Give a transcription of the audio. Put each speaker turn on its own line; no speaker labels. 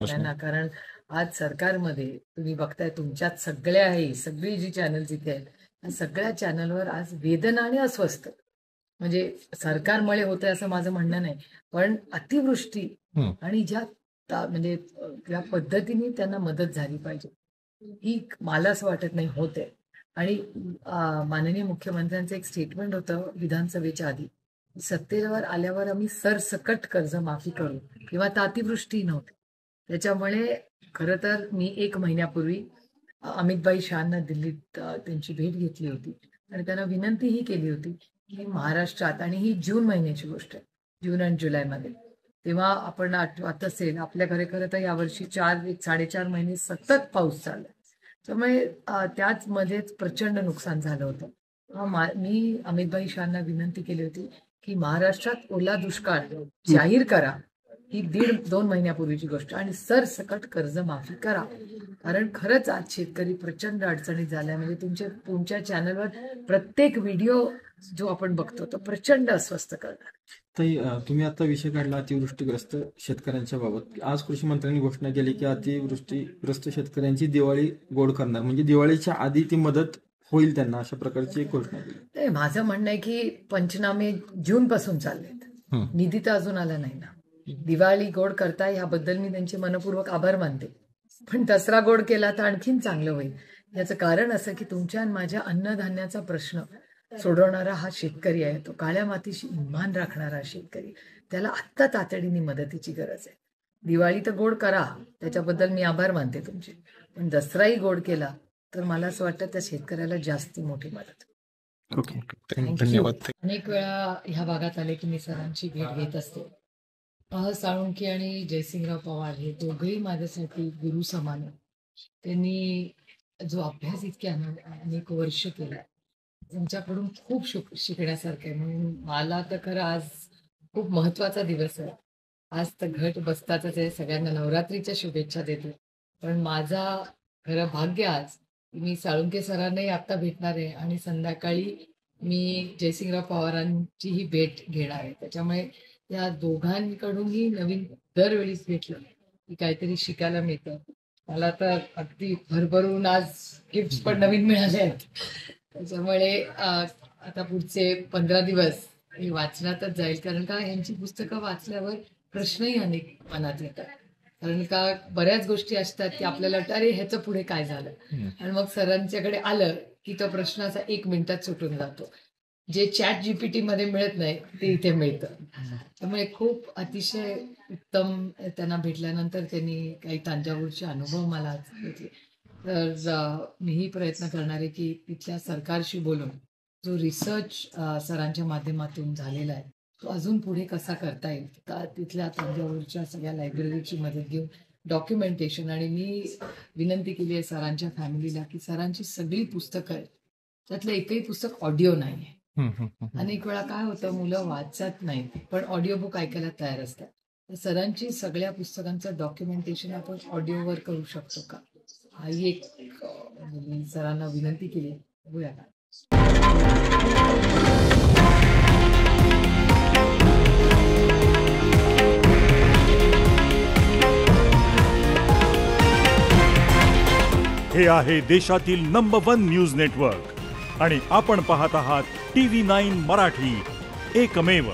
त्यांना, कारण आज सरकारमध्ये तुम्ही बघताय तुमच्यात सगळी जी चॅनल्स इथे आहेत त्या सगळ्या चॅनलवर आज वेदना आणि अस्वस्थ, म्हणजे सरकारमुळे होतंय असं माझं म्हणणं नाही, पण अतिवृष्टी आणि म्हणजे ज्या पद्धतीने त्यांना मदत झाली पाहिजे ही मला असं वाटत नाही होते. आणि माननीय मुख्यमंत्र्यांचं एक स्टेटमेंट होतं विधानसभेच्या आधी, सत्तेवर आल्यावर आम्ही सरसकट कर्जमाफी करू, किंवा आता अतिवृष्टी नव्हती. त्याच्यामुळे खरं तर मी 1 महिन्यापूर्वी अमितभाई शहांना दिल्लीत त्यांची भेट घेतली होती आणि त्यांना विनंतीही केली होती की महाराष्ट्रात, आणि ही जून महिन्याची गोष्ट आहे, जून आणि जुलैमध्ये, तेव्हा आपण आठवत असेल आपल्याकडे खरं तर यावर्षी 4.5 महिने सतत पाऊस चालला, त्यामुळे त्याच मध्येच प्रचंड नुकसान झालं होतं. मी अमितभाई शहांना विनंती केली होती की महाराष्ट्रात ओला दुष्काळ जाहीर करा, ही 1.5-2 महिन्यापूर्वीची गोष्ट, आणि सरसकट कर्जमाफी करा, कारण खरंच आज शेतकरी प्रचंड अडचणीत झालाय. म्हणजे तुमच्या चॅनलवर प्रत्येक व्हिडिओ जो आपण बघतो तो प्रचंड अस्वस्थ करणार.
ताई, तुम्ही आता विषय काढला अतिवृष्टीग्रस्त शेतकऱ्यांच्या बाबत. आज कृषी मंत्र्यांनी घोषणा केली की अतिवृष्टीग्रस्त शेतकऱ्यांची दिवाळी गोड करणार, म्हणजे दिवाळीच्या आधी ती मदत होईल त्यांना, अशा प्रकारची एक घोषणा केली.
माझं म्हणणं आहे की पंचनामे जून पासून चाललेत, निधी तर अजून आला नाही ना. दिवाळी गोड करताय याबद्दल मी त्यांचे मनपूर्वक आभार मानते, पण दसरा गोड केला तर आणखीन चांगलं होईल. याचं कारण असं की तुमच्या आणि माझ्या अन्नधान्याचा प्रश्न सोडवणारा हा शेतकरी आहे, तो काळ्या मातीशी इमान राखणारा शेतकरी, त्याला आत्ता तातडीने मदतीची गरज आहे. दिवाळी तर गोड करा, त्याच्याबद्दल मी आभार मानते तुमचे, पण दसराही गोड केला तर मला असं वाटतं त्या शेतकऱ्याला जास्त मोठी मदत.
ओके,
धन्यवाद. अनेक वेळा ह्या भागात आले की मी सरांची भेट घेत असते. साळुंखे आणि जयसिंगराव पवार हे दोघेही माझ्यासाठी गुरु समान. त्यांनी जो अभ्यास इतक्या अनेक वर्ष केला, त्यांच्याकडून खूप शिकण्यासारखं आहे. म्हणून मला तर खरं आज खूप महत्वाचा दिवस आहे. आज तर घट बसताच आहे, सगळ्यांना नवरात्रीच्या शुभेच्छा देते. पण माझा खरं भाग्य आज मी साळुंखे सरांनाही आता भेटणार आहे आणि संध्याकाळी मी जयसिंगराव पवारांचीही भेट घेणार आहे. त्याच्यामुळे या दोघांकडूनही नवीन दरवेळीच भेटलं की काहीतरी शिकायला मिळतं. मला तर अगदी भरभरून आज गिफ्ट पण नवीन मिळाले आहेत. त्याच्यामुळे आता पुढचे 15 दिवस हे वाचनातच जाईल, कारण का यांची पुस्तकं वाचल्यावर प्रश्नही अनेक मनात येतात. कारण का बऱ्याच गोष्टी असतात की आपल्याला वाटतं अरे ह्याचं पुढे काय झालं, आणि मग सरांच्याकडे आलं की तो प्रश्न असा 1 मिनिटात सुटून जातो. जे ChatGPT मध्ये मिळत नाही ते इथे मिळतं. त्यामुळे खूप अतिशय उत्तम. त्यांना भेटल्यानंतर त्यांनी काही तांजावूरचे अनुभव मला घेतले. तर मीही प्रयत्न करणार आहे की तिथल्या सरकारशी बोलून जो रिसर्च सरांच्या माध्यमातून झालेला आहे तो अजून पुढे कसा करता येईल, तिथल्या तांजावूरच्या सगळ्या लायब्ररीची मदत घेऊन डॉक्युमेंटेशन. आणि मी विनंती केली आहे सरांच्या फॅमिलीला की सरांची सगळी पुस्तकं आहेत, त्यातलं एकही पुस्तक ऑडिओ नाही आहे. अनेक वेळा काय होतं, मुलं वाचत नाहीत पण ऑडिओ बुक ऐकायला तयार असतात. तर सरांची सगळ्या पुस्तकांचं डॉक्युमेंटेशन आपण ऑडिओवर करू शकतो का, हाही एक मी सरांना विनंती केली. बघूया का.
हे आहे देशातील नंबर 1 न्यूज नेटवर्क आणि आपण पाहत आहात TV9 मराठी, एकमेव.